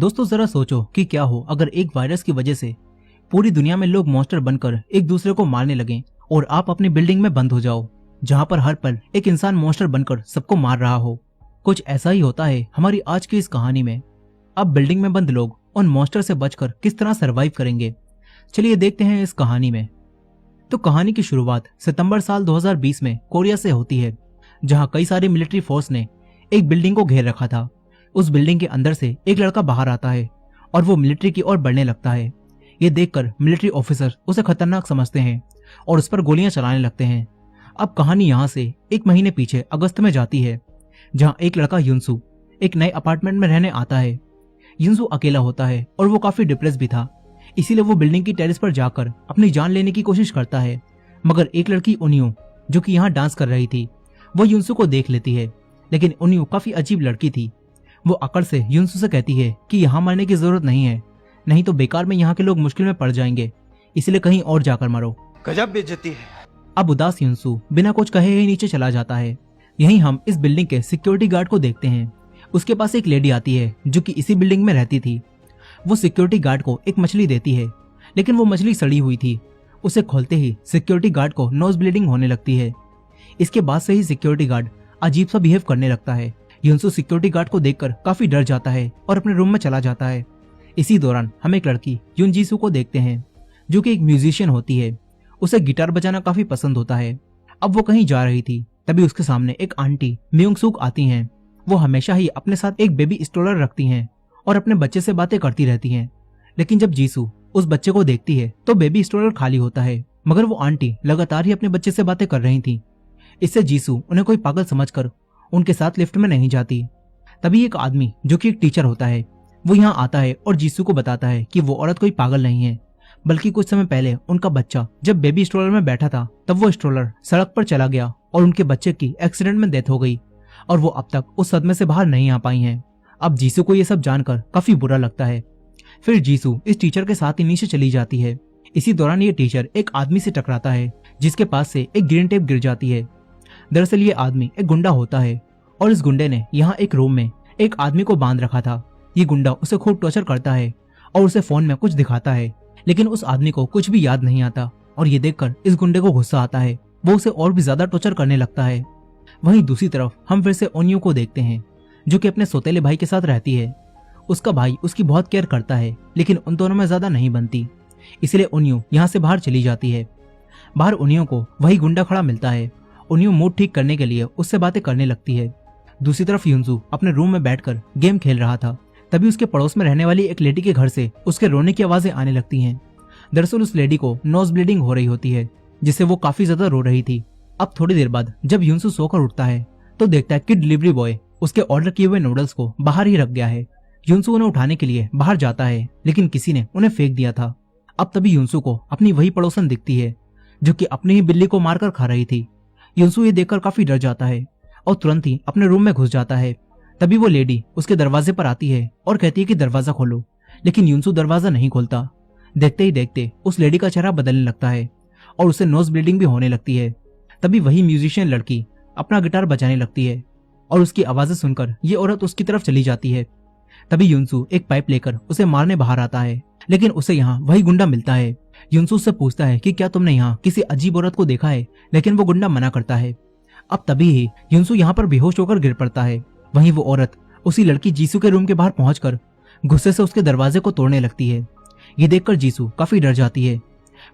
दोस्तों जरा सोचो कि क्या हो अगर एक वायरस की वजह से पूरी दुनिया में लोग मॉन्स्टर बनकर एक दूसरे को मारने लगें और आप अपनी बिल्डिंग में बंद हो जाओ, जहां पर हर पल एक इंसान मॉन्स्टर बनकर सबको मार रहा हो। कुछ ऐसा ही होता है हमारी आज की इस कहानी में। अब बिल्डिंग में बंद लोग उन मॉन्स्टर से बचकर किस तरह सरवाइव करेंगे, चलिए देखते हैं इस कहानी में। तो कहानी की शुरुआत सितंबर साल 2020 में कोरिया से होती है, जहां कई सारे मिलिट्री फोर्स ने एक बिल्डिंग को घेर रखा था। उस बिल्डिंग के अंदर से एक लड़का बाहर आता है और वो मिलिट्री की ओर बढ़ने लगता है। ये देखकर मिलिट्री ऑफिसर उसे खतरनाक समझते हैं और उस पर गोलियां चलाने लगते हैं। अब कहानी यहाँ से एक महीने पीछे अगस्त में जाती है, जहाँ एक लड़का युनसु एक नए अपार्टमेंट में रहने आता है। युनसु अकेला होता है और वो काफी डिप्रेस भी था, इसीलिए वो बिल्डिंग की टेरेस पर जाकर अपनी जान लेने की कोशिश करता है। मगर एक लड़की उनियो, जो कि यहाँ डांस कर रही थी, वो युनसु को देख लेती है। लेकिन उनियो काफी अजीब लड़की थी। वो अकड़ से युनसु से कहती है कि यहाँ मरने की जरूरत नहीं है, नहीं तो बेकार में यहाँ के लोग मुश्किल में पड़ जाएंगे, इसलिए कहीं और जाकर मरो। गजब बेइज्जती है। अब उदास युनसु बिना कुछ कहे ही नीचे चला जाता है। यहीं हम इस बिल्डिंग के सिक्योरिटी गार्ड को देखते हैं। उसके पास एक लेडी आती है जो कि इसी बिल्डिंग में रहती थी। वो सिक्योरिटी गार्ड को एक मछली देती है, लेकिन वो मछली सड़ी हुई थी। उसे खोलते ही सिक्योरिटी गार्ड को नोज ब्लीडिंग होने लगती है। इसके बाद से ही सिक्योरिटी गार्ड अजीब सा बिहेव करने लगता है। युनसु सिक्योरिटी गार्ड को देखकर काफी डर जाता है और अपने रूम में चला जाता है। इसी दौरान हम एक लड़की युनजीसु को देखते हैं, जो कि एक म्यूजिशियन होती है। उसे गिटार बजाना काफी पसंद होता है। अब वो कहीं जा रही थी, तभी उसके सामने एक आंटी म्योंगसुक आती हैं। वो हमेशा ही अपने साथ एक बेबी स्ट्रोलर रखती हैं और अपने बच्चे से बातें करती रहती हैं। लेकिन जब जीसू उस बच्चे को देखती है तो बेबी स्ट्रोलर खाली होता है, मगर वो आंटी लगातार ही अपने बच्चे से बातें कर रही थी। इससे जीसू उन्हें कोई पागल समझकर उनके साथ लिफ्ट में नहीं जाती। तभी एक आदमी, जो कि एक टीचर होता है, वो यहाँ आता है और जीसू को बताता है कि वो औरत कोई पागल नहीं है, बल्कि कुछ समय पहले उनका बच्चा जब बेबी स्ट्रोलर में बैठा था, तब वो स्ट्रोलर सड़क पर चला गया और उनके बच्चे की एक्सीडेंट में डेथ हो गई और वो अब तक उस सदमे से बाहर नहीं आ पाई हैं। अब जीसू को ये सब जानकर काफी बुरा लगता है। फिर जीसू इस टीचर के साथ ही नीचे चली जाती है। इसी दौरान ये टीचर एक आदमी से टकराता है, जिसके पास से एक ग्रीन टेप गिर जाती है। दरअसल ये आदमी एक गुंडा होता है और इस गुंडे ने यहाँ एक रूम में एक आदमी को बांध रखा था। ये गुंडा उसे खूब टॉर्चर करता है और उसे फोन में कुछ दिखाता है, लेकिन उस आदमी को कुछ भी याद नहीं आता और ये देखकर इस गुंडे को गुस्सा आता है। वो उसे और भी ज्यादा टॉर्चर करने लगता है। वहीं दूसरी तरफ हम फिर से ओनियो को देखते हैं, जो कि अपने सौतेले भाई के साथ रहती है। उसका भाई उसकी बहुत केयर करता है, लेकिन उन दोनों में ज्यादा नहीं बनती, इसलिए ओनियो यहाँ से बाहर चली जाती है। बाहर ओनियो को वही गुंडा खड़ा मिलता है। ओनियो मूड ठीक करने के लिए उससे बातें करने लगती है। दूसरी तरफ युनसु अपने रूम में बैठकर गेम खेल रहा था। तभी उसके पड़ोस में रहने वाली एक लेडी के घर से उसके रोने की आवाजें आने लगती हैं। दरअसल उस लेडी को नोज ब्लीडिंग हो रही होती है, जिससे वो काफी ज्यादा रो रही थी। अब थोड़ी देर बाद जब युनसु सोकर उठता है तो देखता है कि डिलीवरी बॉय उसके ऑर्डर किए हुए नूडल्स को बाहर ही रख गया है। युनसु उन्हें उठाने के लिए बाहर जाता है, लेकिन किसी ने उन्हें फेंक दिया था। अब तभी युनसु को अपनी वही पड़ोसन दिखती है, जो कि अपनी ही बिल्ली को मारकर खा रही थी। युनसु ये देखकर काफी डर जाता है और तुरंत ही अपने रूम में घुस जाता है। तभी वो लेडी उसके दरवाजे पर आती है और कहती है कि दरवाजा खोलो, लेकिन युनसु दरवाजा नहीं खोलता। देखते ही देखते उस लेडी का चेहरा बदलने लगता है और उसे नोज ब्लीडिंग भी होने लगती है। तभी वही म्यूजिशियन लड़की अपना गिटार बजाने लगती है और उसकी आवाजें सुनकर ये औरत उसकी तरफ चली जाती है। तभी युनसु एक पाइप लेकर उसे मारने बाहर आता है, लेकिन उसे यहाँ वही गुंडा मिलता है। युनसु उससे पूछता है कि क्या तुमने यहाँ किसी अजीब औरत को देखा है, लेकिन वो गुंडा मना करता है। अब तभी ही युनसु यहाँ पर बेहोश होकर गिर पड़ता है। वहीं वो औरत उसी लड़की जीसू के रूम के बाहर पहुंचकर गुस्से से उसके दरवाजे को तोड़ने लगती है। ये देखकर जीसू काफी डर जाती है।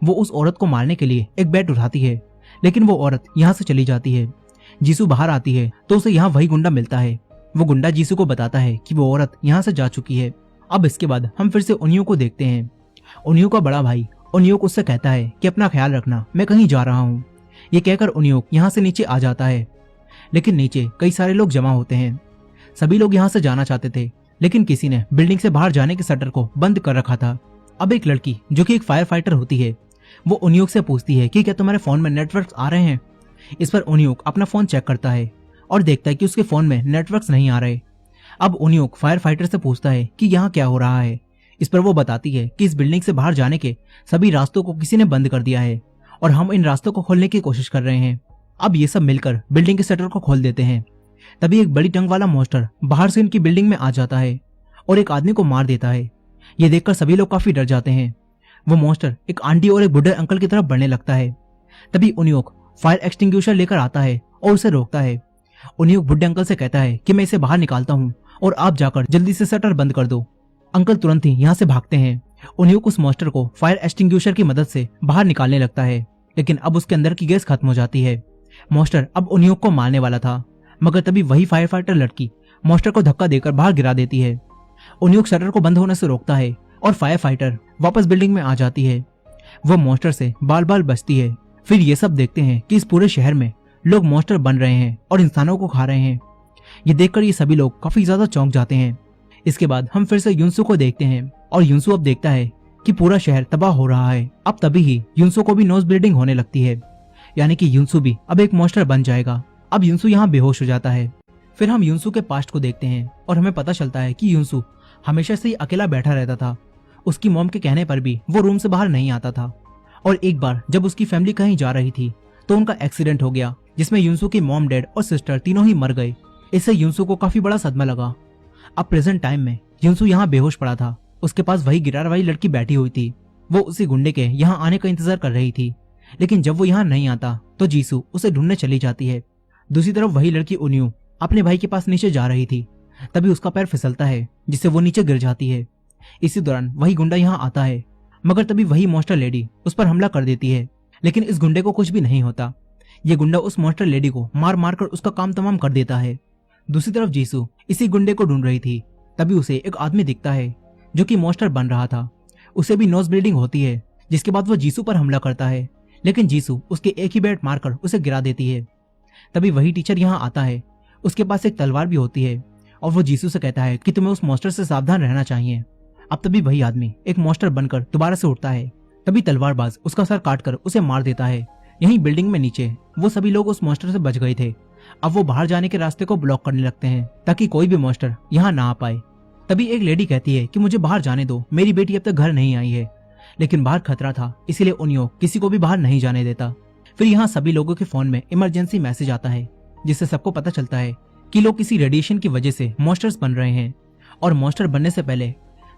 वो उस औरत को मारने के लिए एक बैट उठाती है, लेकिन वो औरत यहाँ से चली जाती है। जीसू बाहर आती है तो उसे यहाँ वही गुंडा मिलता है। वो गुंडा जीसू को बताता है कि वो औरत यहाँ से जा चुकी है। अब इसके बाद हम फिर से ओनियो को देखते हैं। ओनियो का बड़ा भाई ओनियो उससे कहता है कि अपना ख्याल रखना, मैं कहीं जा रहा हूँ। ये कहकर ओनियो यहाँ से नीचे आ जाता है, लेकिन नीचे कई सारे लोग जमा होते हैं। सभी लोग यहाँ से जाना चाहते थे, लेकिन किसी ने बिल्डिंग से बाहर जाने के शटर को बंद कर रखा था। अब एक लड़की, जो कि एक फायर फाइटर होती है, वो ओनियो से पूछती है कि क्या तुम्हारे फोन में नेटवर्क आ रहे हैं। इस पर ओनियो अपना फोन चेक करता है और देखता है कि उसके फोन में नेटवर्क नहीं आ रहे। अब ओनियो फायर फाइटर से पूछता है कि यहाँ क्या हो रहा है। इस पर वो बताती है कि इस बिल्डिंग से बाहर जाने के सभी रास्तों को किसी ने बंद कर दिया है और हम इन रास्तों को खोलने की कोशिश कर रहे हैं। अब ये सब मिलकर बिल्डिंग के शटर को खोल देते हैं। तभी एक बड़ी टंग वाला मॉन्स्टर बाहर से इनकी बिल्डिंग में आ जाता है और एक आदमी को मार देता है। ये देखकर सभी लोग काफी डर जाते हैं। वो मॉन्स्टर एक आंटी और एक बुढ़े अंकल की तरफ बढ़ने लगता है। तभी उनियोक फायर एक्सटिंग्विशर लेकर आता है और उसे रोकता है। उनियोक बुढ़े अंकल से कहता है कि मैं इसे बाहर निकालता हूँ और आप जाकर जल्दी से शटर बंद कर दो। अंकल तुरंत ही यहाँ से भागते हैं। उनियोक उस मॉन्स्टर को फायर एक्सटिंग्विशर की मदद से बाहर निकालने लगता है, लेकिन अब उसके अंदर की गैस खत्म हो जाती है। मॉन्स्टर अब उनियोक को मारने वाला था, मगर तभी वही फायर फाइटर लड़की मॉन्स्टर को धक्का देकर बाहर गिरा देती है। उनियोक शटर को बंद होने से रोकता है और फायर फाइटर वापस बिल्डिंग में आ जाती है। वो मॉन्स्टर से बाल बाल बचती है। फिर ये सब देखते हैं कि इस पूरे शहर में लोग मॉन्स्टर बन रहे हैं और इंसानों को खा रहे हैं। ये देखकर ये सभी लोग काफी ज्यादा चौंक जाते हैं। इसके बाद हम फिर से युनसू को देखते हैं और युनसू अब देखता है कि पूरा शहर तबाह हो रहा है। अब तभी ही युनसू को भी नोज ब्लीडिंग होने लगती है, यानी कि युनसू भी अब एक मॉन्स्टर बन जाएगा। अब युनसू यहाँ बेहोश हो जाता है। फिर हम युनसू के पास्ट को देखते हैं और हमें पता चलता है कि युनसू हमेशा से ही अकेला बैठा रहता था। उसकी मॉम के कहने पर भी वो रूम से बाहर नहीं आता था। और एक बार जब उसकी फैमिली कहीं जा रही थी तो उनका एक्सीडेंट हो गया, जिसमें युनसू की मॉम, डैड और सिस्टर तीनों ही मर गए। इससे युनसू को काफी बड़ा सदमा लगा। अब प्रेजेंट टाइम में युनसू यहाँ बेहोश पड़ा था। उसके पास वही गिटार वाली लड़की बैठी हुई थी। वो उसी गुंडे के यहाँ आने का इंतजार कर रही थी, लेकिन जब वो यहाँ नहीं आता तो जीसू उसे ढूंढने चली जाती है। दूसरी तरफ वही लड़की उनियो अपने भाई के पास नीचे जा रही थी। तभी उसका पैर फिसलता है, जिससे वो नीचे गिर जाती है। इसी दौरान वही गुंडा यहाँ आता है, मगर तभी वही मॉन्स्टर लेडी उस पर हमला कर देती है। लेकिन इस गुंडे को कुछ भी नहीं होता। ये गुंडा उस मॉन्स्टर लेडी को मार मार कर उसका काम तमाम कर देता है। दूसरी तरफ जीसू इसी गुंडे को ढूंढ रही थी। तभी उसे एक आदमी दिखता है जो कि मॉन्स्टर बन रहा था। उसे भी नोज ब्लीडिंग होती है, जिसके बाद वो जीसू पर हमला करता है, लेकिन जीसू उसके एक ही बैट मारकर उसे गिरा देती है। तभी वही टीचर यहाँ आता है। उसके पास एक तलवार भी होती है और वो जीसू से कहता है कि तुम्हें उस मॉन्स्टर से सावधान रहना चाहिए। अब तभी वही आदमी एक मॉन्स्टर बनकर दोबारा से उठता है। तभी तलवारबाज उसका सर काटकर उसे मार देता है। यहीं बिल्डिंग में नीचे वो सभी लोग उस मॉन्स्टर से बच गए थे। अब वो बाहर जाने के रास्ते को ब्लॉक करने लगते हैं ताकि कोई भी मॉन्स्टर यहाँ ना आ पाए। तभी एक लेडी कहती है कि मुझे बाहर जाने दो, मेरी बेटी अब तक घर नहीं आई है। लेकिन बाहर खतरा था, इसीलिए उनियो किसी को भी बाहर नहीं जाने देता। फिर यहाँ सभी लोगों के फोन में इमरजेंसी मैसेज आता है, जिससे सबको पता चलता है कि लोग किसी रेडिएशन की वजह से मॉन्स्टर्स बन रहे हैं और मॉन्स्टर बनने से पहले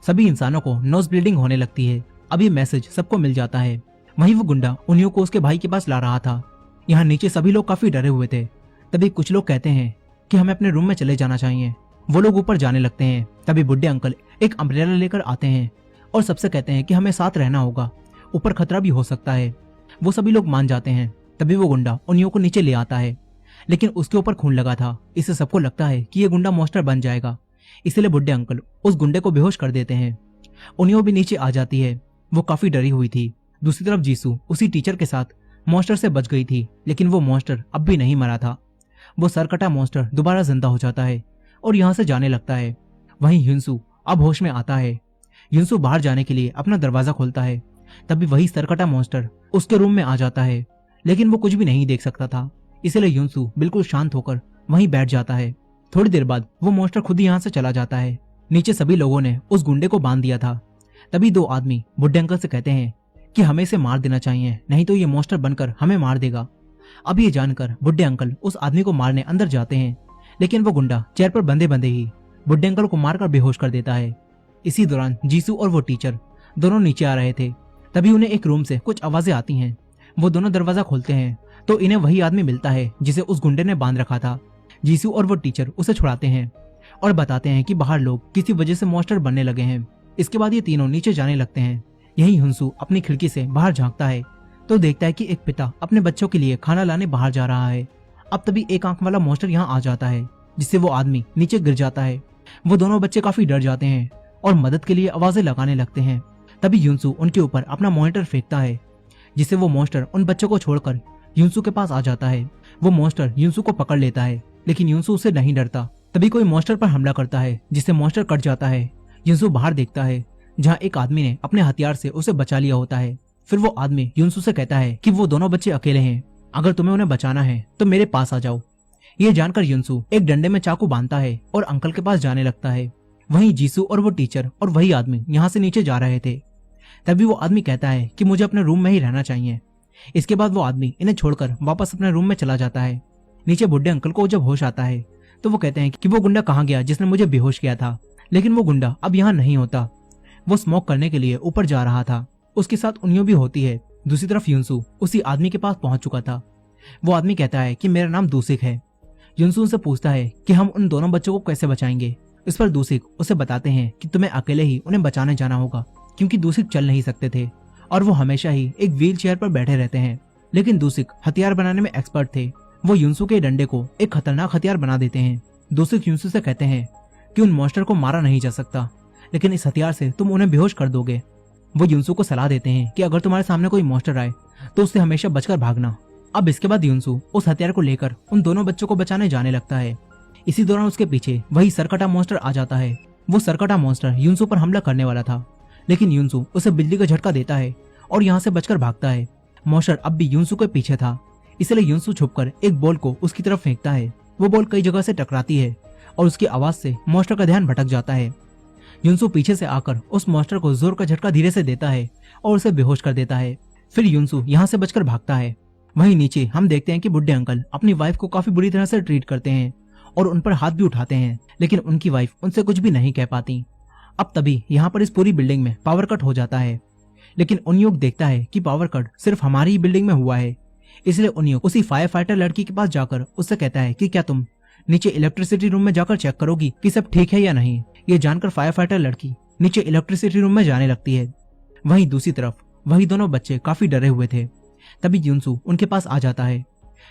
सभी इंसानों को नोज ब्लीडिंग होने लगती है। अब ये मैसेज सबको मिल जाता है। वहीं वो गुंडा उनियो को उसके भाई के पास ला रहा था। यहाँ नीचे सभी लोग काफी डरे हुए थे। तभी कुछ लोग कहते हैं कि हमें अपने रूम में चले जाना चाहिए। वो लोग ऊपर जाने लगते हैं। तभी बुड्ढे अंकल एक अम्ब्रेला लेकर आते हैं और सबसे कहते हैं कि हमें साथ रहना होगा, ऊपर खतरा भी हो सकता है। वो सभी लोग मान जाते हैं। तभी वो गुंडा उनियो को नीचे ले आता है, लेकिन उसके ऊपर खून लगा था। इससे सबको लगता है कि ये गुंडा मॉन्स्टर बन जाएगा, इसलिए बुड्ढे अंकल उस गुंडे को बेहोश कर देते हैं। उनियो भी नीचे आ जाती है। वो काफी डरी हुई थी। दूसरी तरफ जीसू उसी टीचर के साथ मॉन्स्टर से बच गई थी, लेकिन वो मॉन्स्टर अब भी नहीं मरा था। वो सरकटा मॉन्स्टर दोबारा जिंदा हो जाता है और यहाँ से जाने लगता है। वहीं युनसू अब होश में आता है। युनसू बाहर जाने के लिए अपना दरवाजा खोलता है। तभी वही सरकटा मॉन्स्टर उसके रूम में आ जाता है, लेकिन वो कुछ भी नहीं देख सकता था, इसलिए युनसू बिल्कुल शांत होकर वहीं बैठ जाता है। थोड़ी देर बाद वो मॉन्स्टर खुद ही यहाँ से चला जाता है। नीचे सभी लोगों ने उस गुंडे को बांध दिया था। तभी दो आदमी बुड्ढे अंकल से कहते हैं कि हमें इसे मार देना चाहिए, नहीं तो ये मॉन्स्टर बनकर हमें मार देगा। अब ये जानकर बुड्ढे अंकल उस आदमी को मारने अंदर जाते हैं, लेकिन वो गुंडा चेयर पर बंधे बंधे ही बुड्ढे अंकल को मारकर बेहोश कर देता है। इसी दौरान जीसू और वो टीचर दोनों नीचे आ रहे थे। तभी उन्हें एक रूम से कुछ आवाजें आती हैं। वो दोनों दरवाजा खोलते हैं तो इन्हें वही आदमी मिलता है जिसे उस गुंडे ने बांध रखा था। जीसू और वो टीचर उसे छुड़ाते हैं और बताते हैं कि बाहर लोग किसी वजह से मॉन्स्टर बनने लगे हैं। इसके बाद ये तीनों नीचे जाने लगते हैं। यही हुंसू अपनी खिड़की से बाहर झांकता है तो देखता है कि एक पिता अपने बच्चों के लिए खाना लाने बाहर जा रहा है। अब तभी एक आंख वाला मॉन्स्टर यहाँ आ जाता है, जिससे वो आदमी नीचे गिर जाता है। वो दोनों बच्चे काफी डर जाते हैं और मदद के लिए आवाजें लगाने लगते हैं। तभी युनसू उनके ऊपर अपना मॉनिटर फेंकता है, जिससे वो मॉन्स्टर उन बच्चों को छोड़कर युनसू के पास आ जाता है। वो मॉन्स्टर युनसू को पकड़ लेता है, लेकिन युनसू उससे नहीं डरता। तभी कोई मॉन्स्टर पर हमला करता है, जिससे मॉन्स्टर कट जाता है। युनसू बाहर देखता है, जहाँ एक आदमी ने अपने हथियार से उसे बचा लिया होता है। फिर वो आदमी युनसू से कहता है कि वो दोनों बच्चे अकेले हैं, अगर तुम्हें उन्हें बचाना है तो मेरे पास आ जाओ। ये जानकर युनसू एक डंडे में चाकू बांधता है और अंकल के पास जाने लगता है। वहीं जीसू और वो टीचर और वही आदमी यहाँ से नीचे जा रहे थे। तभी वो आदमी कहता है कि मुझे अपने रूम में ही रहना चाहिए। इसके बाद वो आदमी इन्हें छोड़कर वापस अपने रूम में चला जाता है। नीचे बुड्ढे अंकल को जब होश आता है तो वो कहते हैं कि वो गुंडा कहाँ गया जिसने मुझे बेहोश किया था। लेकिन वो गुंडा अब यहाँ नहीं होता। वो स्मोक करने के लिए ऊपर जा रहा था। उसके साथ उन्यों भी होती है। दूसरी तरफ युनसू उसी आदमी के पास पहुंच चुका था। वो आदमी कहता है कि मेरा नाम दूसिक है। युनसू उनसे पूछता है कि हम उन दोनों बच्चों को कैसे बचाएंगे। इस पर दूसिक उसे बताते हैं कि तुम्हें अकेले ही उन्हें बचाने जाना होगा, क्योंकि दूसिक चल नहीं सकते थे और वो हमेशा ही एक व्हील चेयर पर बैठे रहते हैं। लेकिन दूसिक हथियार बनाने में एक्सपर्ट थे। वो युनसू के डंडे को एक खतरनाक हथियार बना देते हैं। दूसिक युनसू से कहते हैं कि उन मॉन्स्टर को मारा नहीं जा सकता, लेकिन इस हथियार से तुम उन्हें बेहोश कर दोगे। वो युनसू को सलाह देते हैं कि अगर तुम्हारे सामने कोई मॉन्स्टर आए तो उससे हमेशा बचकर भागना। अब इसके बाद युनसू उस हथियार को लेकर उन दोनों बच्चों को बचाने जाने लगता है। इसी दौरान उसके पीछे वही सरकटा मॉन्स्टर आ जाता है। वो सरकटा मॉन्स्टर युनसू पर हमला करने वाला था, लेकिन युनसू उसे बिजली का झटका देता है और यहाँ से बचकर भागता है। मॉन्स्टर अब भी युनसू के पीछे था, इसलिए युनसू छुपकर एक बॉल को उसकी तरफ फेंकता है। वो बॉल कई जगह से टकराती है और उसकी आवाज से मॉन्स्टर का ध्यान भटक जाता है। युनसू पीछे से आकर उस मॉन्स्टर को जोर का झटका धीरे से देता है और उसे बेहोश कर देता है। फिर युनसू यहाँ से बचकर भागता है। वहीं नीचे हम देखते हैं कि बुढ़े अंकल अपनी वाइफ को काफी बुरी तरह से ट्रीट करते हैं और उन पर हाथ भी उठाते हैं, लेकिन उनकी वाइफ उनसे कुछ भी नहीं कह पाती। अब तभी यहाँ पर इस पूरी बिल्डिंग में पावर कट हो जाता है, लेकिन उन्योग देखता है कि पावर कट सिर्फ हमारी ही बिल्डिंग में हुआ है। इसलिए उन्योग उसी फायर फाइटर लड़की के पास जाकर उससे कहता है कि क्या तुम नीचे इलेक्ट्रिसिटी रूम में जाकर चेक करोगी कि सब ठीक है या नहीं। ये जानकर फायर फाइटर लड़की नीचे इलेक्ट्रिसिटी रूम में जाने लगती है। वहीं दूसरी तरफ वही दोनों बच्चे काफी डरे हुए थे। तभी युनसू उनके पास आ जाता है।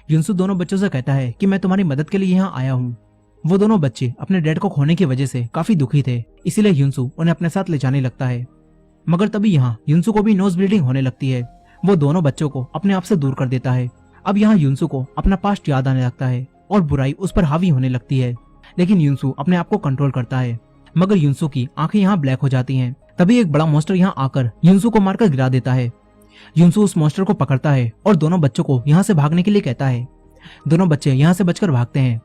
युनसू दोनों बच्चों से कहता है कि मैं तुम्हारी मदद के लिए यहाँ आया हूँ। वो दोनों बच्चे अपने डैड को खोने की वजह से काफी दुखी थे, इसीलिए युनसू उन्हें अपने साथ ले जाने लगता है। मगर तभी यहाँ युनसू को भी नोज ब्लीडिंग होने लगती है। वो दोनों बच्चों को अपने आप से दूर कर देता है। अब यहाँ युनसू को अपना पास्ट याद आने लगता है और बुराई उस पर हावी होने लगती है, लेकिन युनसू अपने आप को कंट्रोल करता है। मगर युनसू की आंखें यहाँ ब्लैक हो जाती हैं। तभी एक बड़ा मॉन्स्टर यहाँ आकर युनसू को मारकर गिरा देता है। युनसू उस मॉन्स्टर को पकड़ता है और दोनों बच्चों को यहाँ से भागने के लिए कहता है। दोनों बच्चे यहाँ से बचकर भागते हैं।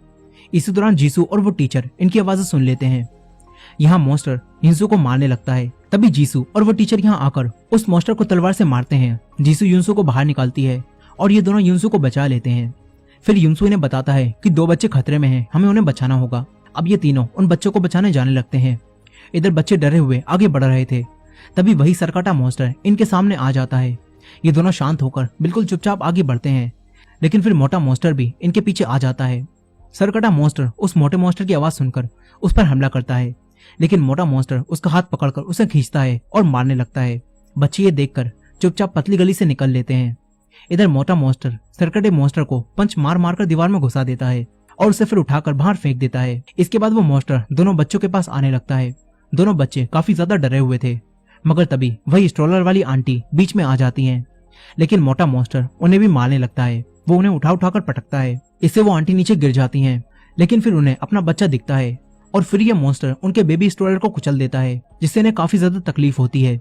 इसी दौरान जीसू और वो टीचर इनकी आवाजें सुन लेते हैं। यहाँ मॉन्स्टर युनसू को मारने लगता है। तभी जीसू और वो टीचर यहाँ आकर उस मॉन्स्टर को तलवार से मारते हैं। जीसू युनसू को बाहर निकालती है और ये दोनों युनसू को बचा लेते हैं। फिर युनसू इन्हें बताता है कि दो बच्चे खतरे में हैं, हमें उन्हें बचाना होगा। अब ये तीनों उन बच्चों को बचाने जाने लगते हैं। इधर बच्चे डरे हुए आगे बढ़ रहे थे। तभी वही सरकटा मॉन्स्टर इनके सामने आ जाता है। ये दोनों शांत होकर बिल्कुल चुपचाप आगे बढ़ते हैं, लेकिन फिर मोटा मॉन्स्टर भी इनके पीछे आ जाता है। सरकटा मॉन्स्टर उस मोटे मॉन्स्टर की आवाज सुनकर उस पर हमला करता है, लेकिन मोटा मॉन्स्टर उसका हाथ पकड़कर उसे खींचता है और मारने लगता है। बच्चे ये देखकर चुपचाप पतली गली से निकल लेते हैं। इधर मोटा मॉन्स्टर सरकटे मॉन्स्टर को पंच मार मारकर दीवार में घुसा देता है और उसे फिर उठाकर बाहर फेंक देता है। इसके बाद वो मॉन्स्टर दोनों बच्चों के पास आने लगता है। दोनों बच्चे काफी ज्यादा डरे हुए थे, मगर तभी वही स्ट्रोलर वाली आंटी बीच में आ जाती हैं। लेकिन मोटा मॉन्स्टर उन्हें भी मारने लगता है। वो उन्हें उठा उठाकर पटकता है। इससे वो आंटी नीचे गिर जाती हैं, लेकिन फिर उन्हें अपना बच्चा दिखता है और फिर ये मॉन्स्टर उनके बेबी स्ट्रोलर को कुचल देता है, जिससे इन्हें काफी ज्यादा तकलीफ होती है।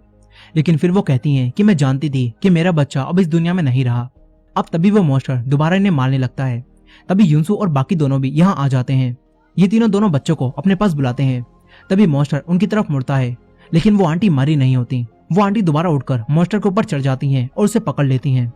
लेकिन फिर वो कहती हैं कि मैं जानती थी कि मेरा बच्चा अब इस दुनिया में नहीं रहा। अब तभी वो मॉन्स्टर दोबारा इन्हें मारने लगता है। तभी युनसू और बाकी दोनों भी यहाँ आ जाते हैं। ये तीनों दोनों बच्चों को अपने पास बुलाते हैं। तभी मॉन्स्टर उनकी तरफ मुड़ता है, लेकिन वो आंटी मरी नहीं होती। वो आंटी दोबारा उठकर मॉन्स्टर के ऊपर चढ़ जाती हैं और उसे पकड़ लेती हैं।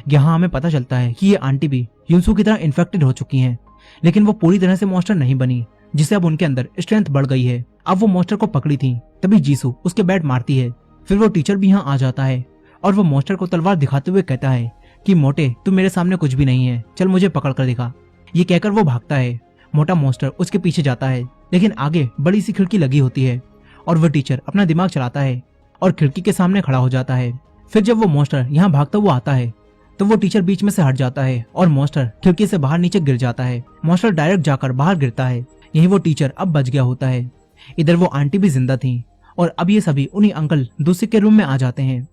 यहाँ हमें पता चलता है कि ये आंटी भी युनसू की तरह इन्फेक्टेड हो चुकी हैं, लेकिन वो पूरी तरह से मॉन्स्टर नहीं बनी, जिससे अब उनके अंदर स्ट्रेंथ बढ़ गई है। अब वो मॉन्स्टर को पकड़ी थी। तभी जीसू उसके बेड मारती है। फिर वो टीचर भी यहाँ आ जाता है और वो मॉन्स्टर को तलवार दिखाते हुए कहता है कि मोटे, तू मेरे सामने कुछ भी नहीं है, चल मुझे पकड़ कर दिखा। ये कहकर वो भागता है। मोटा मॉन्स्टर उसके पीछे जाता है, लेकिन आगे बड़ी सी खिड़की लगी होती है और वो टीचर अपना दिमाग चलाता है और खिड़की के सामने खड़ा हो जाता है। फिर जब वो मॉन्स्टर यहाँ भागता हुआ आता है तो वो टीचर बीच में से हट जाता है और मॉन्स्टर खिड़की से बाहर नीचे गिर जाता है। मॉन्स्टर डायरेक्ट जाकर बाहर गिरता है। यही वो टीचर अब बच गया होता है। इधर वो आंटी भी जिंदा थी और अब ये सभी उन्हीं अंकल दूसिक के रूम में आ जाते हैं।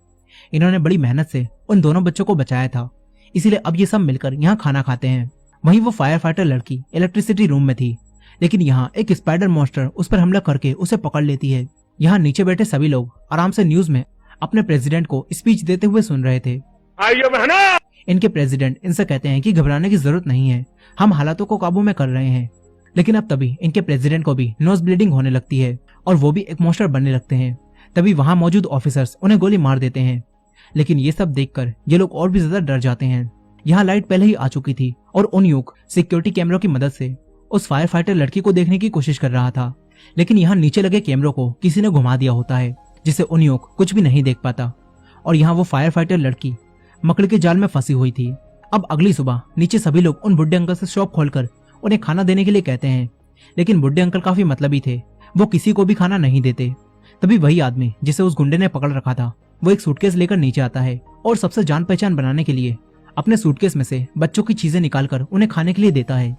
इन्होंने बड़ी मेहनत से उन दोनों बच्चों को बचाया था, इसीलिए अब ये सब मिलकर यहाँ खाना खाते हैं। वहीं वो फायर फाइटर लड़की इलेक्ट्रिसिटी रूम में थी, लेकिन यहाँ एक स्पाइडर मॉन्स्टर उस पर हमला करके उसे पकड़ लेती है। यहाँ नीचे बैठे सभी लोग आराम से न्यूज में अपने प्रेसिडेंट को स्पीच देते हुए सुन रहे थे। इनके प्रेसिडेंट इनसे कहते हैं कि घबराने की जरूरत नहीं है, हम हालातों को काबू में कर रहे हैं। लेकिन अब तभी इनके प्रेसिडेंट को भी नोज ब्लीडिंग होने लगती है और वो भी एक मॉन्स्टर बनने लगते हैं। तभी वहां मौजूद ऑफिसर्स उन्हें गोली मार देते हैं, लेकिन ये सब देखकर ये लोग और भी ज्यादा डर जाते हैं। यहाँ लाइट पहले ही आ चुकी थी और उन्यूक सिक्योरिटी कैमरों की मदद से उस फायर फाइटर लड़की को देखने की कोशिश कर रहा था, लेकिन यहाँ नीचे लगे कैमरों को किसी ने घुमा दिया होता है, जिससे उन्योक कुछ भी नहीं देख पाता। और यहाँ वो फायर फाइटर लड़की मकड़ी के जाल में फंसी हुई थी। अब अगली सुबह नीचे सभी लोग उन बुढ़े अंकल से शॉप खोलकर उन्हें खाना देने के लिए कहते हैं, लेकिन बुढ़े अंकल काफी मतलबी थे, वो किसी को भी खाना नहीं देते। तभी वही आदमी जिसे उस गुंडे ने पकड़ रखा था, वो एक सूटकेस लेकर नीचे आता है और सबसे जान पहचान बनाने के लिए अपने सूटकेस में से बच्चों की चीजें निकालकर उन्हें खाने के लिए देता है।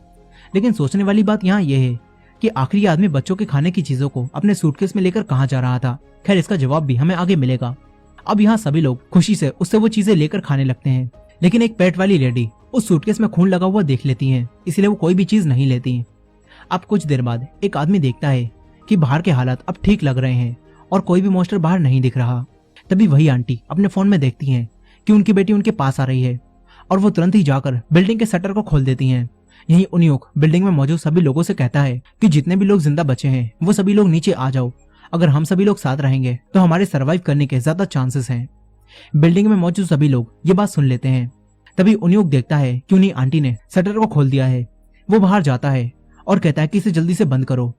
लेकिन सोचने वाली बात यहाँ यह है कि आखिर ये आदमी बच्चों के खाने की चीजों को अपने सूटकेस में लेकर कहाँ जा रहा था। खैर, इसका जवाब भी हमें आगे मिलेगा। अब यहाँ सभी लोग खुशी से उससे वो चीजें लेकर खाने लगते हैं, लेकिन एक पेट वाली लेडी उस सूटकेस में खून लगा हुआ देख लेती है, इसलिए वो कोई भी चीज नहीं लेती। अब कुछ देर बाद एक आदमी देखता है कि बाहर के हालात अब ठीक लग रहे हैं और कोई भी मॉन्स्टर बाहर नहीं दिख रहा। तभी वही आंटी अपने फोन में देखती हैं कि उनकी बेटी उनके पास आ रही है और वो तुरंत ही जाकर बिल्डिंग के शटर को खोल देती हैं। यही उन्योक बिल्डिंग में मौजूद सभी लोगों से कहता है कि जितने भी लोग जिंदा बचे हैं वो सभी लोग नीचे आ जाओ। अगर हम सभी लोग साथ रहेंगे तो हमारे सरवाइव करने के ज्यादा चांसेस हैं। बिल्डिंग में मौजूद सभी लोग ये बात सुन लेते हैं। तभी उन्योक देखता है कि उन्हीं आंटी ने शटर को खोल दिया है। वो बाहर जाता है और कहता है कि इसे जल्दी से बंद करो।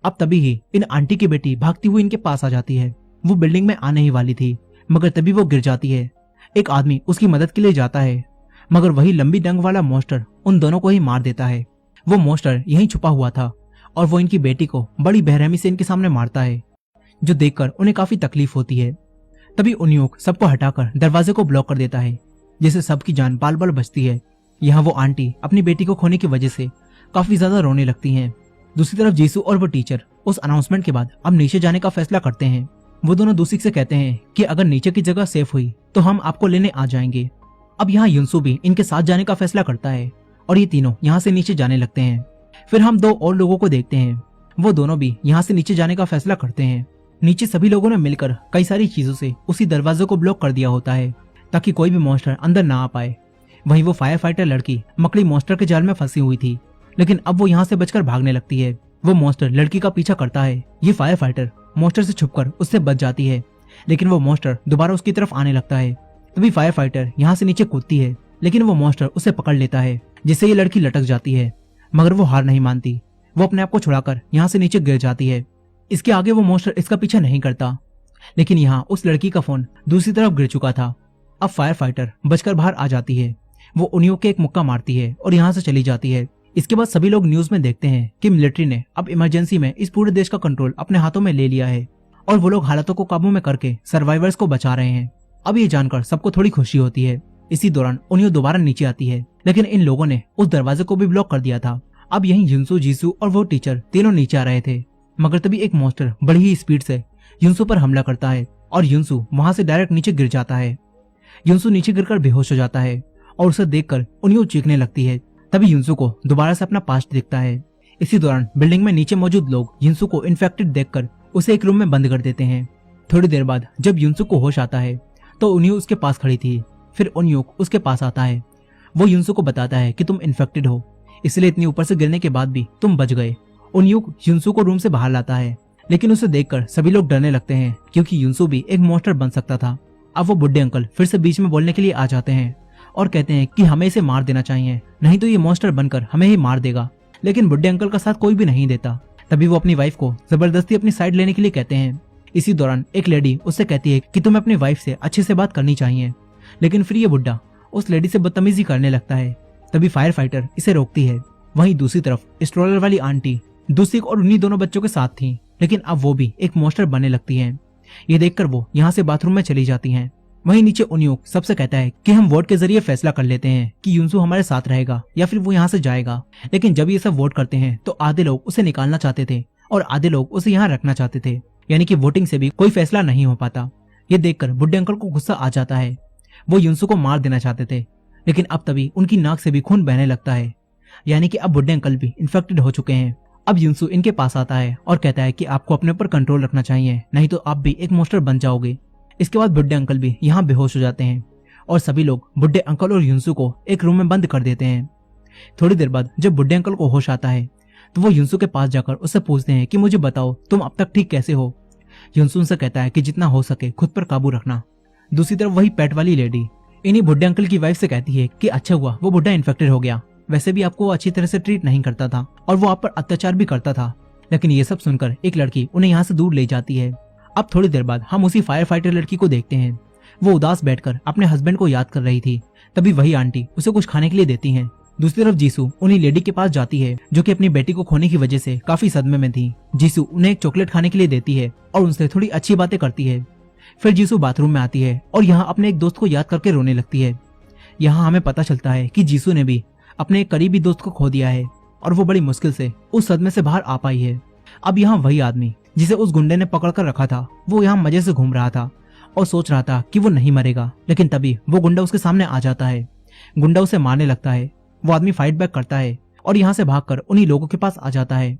अब तभी ही इन आंटी की बेटी भागती हुई इनके पास आ जाती है। वो बिल्डिंग में आने ही वाली थी, मगर तभी वो गिर जाती है। एक आदमी उसकी मदद के लिए जाता है, मगर वही लंबी डंग वाला मॉन्स्टर उन दोनों को ही मार देता है। वो मॉन्स्टर यहीं छुपा हुआ था और वो इनकी बेटी को बड़ी बेरहमी से इनके सामने मारता है, जो देखकर उन्हें काफी तकलीफ होती है। तभी उन्योक सबको हटाकर दरवाजे को ब्लॉक कर देता है, जिससे सबकी जान बाल बाल बचती है। यहाँ वो आंटी अपनी बेटी को खोने की वजह से काफी ज्यादा रोने लगती हैं। दूसरी तरफ जीसू और वो टीचर उस अनाउंसमेंट के बाद अब नीचे जाने का फैसला करते हैं। वो दोनों दूसरी से कहते हैं कि अगर नीचे की जगह सेफ हुई तो हम आपको लेने आ जाएंगे। अब यहाँ युनसू भी इनके साथ जाने का फैसला करता है और ये तीनों यहाँ से नीचे जाने लगते हैं। फिर हम दो और लोगों को देखते हैं, वो दोनों भी यहाँ से नीचे जाने का फैसला करते हैं। नीचे सभी लोगों ने मिलकर कई सारी चीजों से उसी दरवाजे को ब्लॉक कर दिया होता है ताकि कोई भी मॉन्स्टर अंदर ना आ पाए। वहीं वो फायर फाइटर लड़की मकड़ी मॉन्स्टर के जाल में फंसी हुई थी, लेकिन अब वो यहाँ से बचकर भागने लगती है। वो मॉन्स्टर लड़की का पीछा करता है। ये फायर फाइटर मॉन्स्टर से छुपकर उससे बच जाती है, लेकिन वो मॉन्स्टर दोबारा उसकी तरफ आने लगता है। तभी फायर फाइटर यहाँ से नीचे कूदती है, लेकिन वो मॉन्स्टर उसे पकड़ लेता है, जिससे ये लड़की लटक जाती है। मगर वो हार नहीं मानती, वो अपने आप को छुड़ाकर यहाँ से नीचे गिर जाती है। इसके आगे वो मॉन्स्टर इसका पीछा नहीं करता, लेकिन यहाँ उस लड़की का फोन दूसरी तरफ गिर चुका था। अब फायर फाइटर बचकर बाहर आ जाती है। वो उन्योक के एक मुक्का मारती है और यहाँ से चली जाती है। इसके बाद सभी लोग न्यूज में देखते हैं कि मिलिट्री ने अब इमरजेंसी में इस पूरे देश का कंट्रोल अपने हाथों में ले लिया है और वो लोग हालातों को काबू में करके सर्वाइवर्स को बचा रहे हैं। अब ये जानकर सबको थोड़ी खुशी होती है। इसी दौरान उन्योक दोबारा नीचे आती है, लेकिन इन लोगों ने उस दरवाजे को भी ब्लॉक कर दिया था। अब यहीं युनसू, जीसू और वो टीचर तीनों नीचे आ रहे थे, मगर तभी एक मॉन्स्टर बड़ी ही स्पीड से युनसू पर हमला करता है और युनसू वहां से डायरेक्ट नीचे गिर जाता है। युनसू नीचे गिरकर बेहोश हो जाता है और उसे देखकर उन्योक चीखने लगती है। तभी युनसू को दोबारा से अपना पास्ट दिखता है। इसी दौरान बिल्डिंग में नीचे मौजूद लोग युनसू को इन्फेक्टेड देखकर उसे एक रूम में बंद कर देते हैं। थोड़ी देर बाद जब युनसू को होश आता है तो उन्योक उसके पास खड़ी थी। फिर उन्योक उसके पास आता है। वो युनसू को बताता है कि तुम इन्फेक्टेड हो, इसलिए इतनी ऊपर से गिरने के बाद भी तुम बच गए। उन्योक युनसू को रूम से बाहर लाता है, लेकिन उसे देखकर सभी लोग डरने लगते हैं, क्योंकि युनसू भी एक मॉन्स्टर बन सकता था। अब वो बुढ़े अंकल फिर से बीच में बोलने के लिए आ जाते हैं और कहते हैं कि हमें इसे मार देना चाहिए, नहीं तो ये मॉन्स्टर बनकर हमें ही मार देगा। लेकिन बुढ़े अंकल का साथ कोई भी नहीं देता। तभी वो अपनी वाइफ को जबरदस्ती अपनी साइड लेने के लिए कहते हैं। इसी दौरान एक लेडी उससे कहती है कि तुम्हें अपनी वाइफ से अच्छे से बात करनी चाहिए, लेकिन फिर ये बुढ़ा उस लेडी से बदतमीजी करने लगता है। तभी फायर फाइटर इसे रोकती है। वहीं दूसरी तरफ स्ट्रोलर वाली आंटी दूसरी और उन्हीं दोनों बच्चों के साथ थी, लेकिन अब वो भी एक मॉन्स्टर बनने लगती हैं। ये देखकर वो यहाँ से बाथरूम में चली जाती हैं। वहीं नीचे उन्योक सबसे कहता है कि हम वोट के जरिए फैसला कर लेते हैं कि युनसू हमारे साथ रहेगा या फिर वो यहाँ से जाएगा। लेकिन जब ये सब वोट करते हैं तो आधे लोग उसे निकालना चाहते थे और आधे लोग उसे यहाँ रखना चाहते थे, यानी कि वोटिंग से भी कोई फैसला नहीं हो पाता। ये देखकर बुढ़े अंकल को गुस्सा आ जाता है। वो युनसू को मार देना चाहते थे, लेकिन अब तभी उनकी नाक से भी खून बहने लगता है, यानी कि अब बुढ़े अंकल भी इन्फेक्टेड हो चुके हैं। अब युनसू इनके पास आता है और कहता है कि आपको अपने ऊपर कंट्रोल रखना चाहिए, नहीं तो आप भी एक मॉन्स्टर बन जाओगे। इसके बाद बुढ़े अंकल भी यहाँ बेहोश हो जाते हैं और सभी लोग बुढ़े अंकल और युनसू को एक रूम में बंद कर देते हैं। थोड़ी देर बाद जब बुढ़े अंकल को होश आता है तो वो युनसू के पास जाकर उससे पूछते हैं कि मुझे बताओ तुम अब तक ठीक कैसे हो। युनसू उनसे कहता है कि जितना हो सके खुद पर काबू रखना। दूसरी तरफ वही पेट वाली लेडी इन्हीं बुढ़े अंकल की वाइफ से कहती है कि अच्छा हुआ वो बुढ़ा इन्फेक्टेड हो गया, वैसे भी आपको वो अच्छी तरह से ट्रीट नहीं करता था और वो आप पर अत्याचार भी करता था, लेकिन ये सब सुनकर एक लड़की उन्हें यहाँ से दूर ले जाती है। अब थोड़ी देर बाद हम उसी फायर फाइटर लड़की को देखते हैं। वो उदास बैठकर अपने हस्बैंड को याद कर रही थी। तभी वही आंटी उसे कुछ खाने के लिए देती हैं। दूसरी तरफ जीसू उन्हीं लेडी के पास जाती है जो कि अपनी बेटी को खोने की वजह से काफी सदमे में थी। जीसू उन्हें एक चॉकलेट खाने के लिए देती है और उनसे थोड़ी अच्छी बातें करती है। फिर जीसू बाथरूम में आती है और यहाँ अपने एक दोस्त को याद करके रोने लगती है। यहाँ हमें पता चलता है कि जीसू ने भी अपने एक करीबी दोस्त को खो दिया है और वो बड़ी मुश्किल से उस सदमे से बाहर आ पाई है। अब यहाँ वही आदमी जिसे उस गुंडे ने पकड़ कर रखा था, वो यहाँ मजे से घूम रहा था और सोच रहा था कि वो नहीं मरेगा। लेकिन तभी वो गुंडा उसके सामने आ जाता है। गुंडा उसे मारने लगता है। वो आदमी फाइट बैक करता है और यहाँ से भागकर उन्हीं लोगों के पास आ जाता है।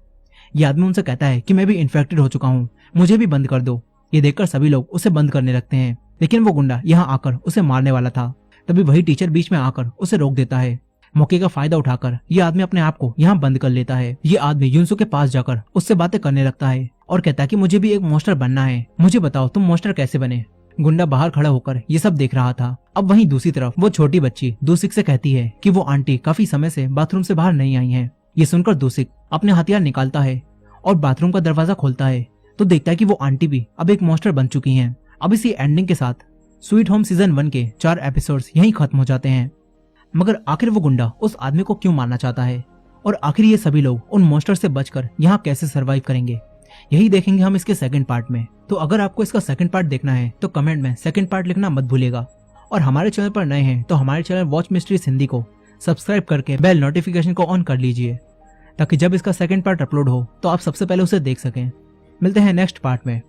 ये आदमी उनसे कहता है कि मैं भी इन्फेक्टेड हो चुका हूँ, मुझे भी बंद कर दो। ये देखकर सभी लोग उसे बंद करने लगते हैं, लेकिन वो गुंडा यहाँ आकर उसे मारने वाला था। तभी वही टीचर बीच में आकर उसे रोक देता है। मौके का फायदा उठाकर ये आदमी अपने आप को यहाँ बंद कर लेता है। ये आदमी युनसू के पास जाकर उससे बातें करने लगता है और कहता है कि मुझे भी एक मॉन्स्टर बनना है, मुझे बताओ तुम मॉन्स्टर कैसे बने। गुंडा बाहर खड़ा होकर ये सब देख रहा था। अब वहीं दूसरी तरफ वो छोटी बच्ची दूसिक से कहती है कि वो आंटी काफी समय से बाथरूम से बाहर नहीं आई हैं। ये सुनकर दूसिक अपने हथियार निकालता है और बाथरूम का दरवाजा खोलता है तो देखता है कि वो आंटी भी अब एक मॉन्स्टर बन चुकी हैं। अब इसी एंडिंग के साथ स्वीट होम सीजन 1 के 4 एपिसोड्स यहीं खत्म हो जाते हैं। मगर आखिर वो गुंडा उस आदमी को क्यों मारना चाहता है और आखिर ये सभी लोग उन मॉन्स्टर से बचकर यहाँ कैसे सरवाइव करेंगे, यही देखेंगे हम इसके सेकंड पार्ट में। तो अगर आपको इसका सेकंड पार्ट देखना है तो कमेंट में सेकंड पार्ट लिखना मत भूलिएगा। और हमारे चैनल पर नए हैं तो हमारे चैनल वॉच मिस्ट्रीज हिंदी को सब्सक्राइब करके बेल नोटिफिकेशन को ऑन कर लीजिए, ताकि जब इसका सेकंड पार्ट अपलोड हो तो आप सबसे पहले उसे देख सकें। मिलते हैं नेक्स्ट पार्ट में।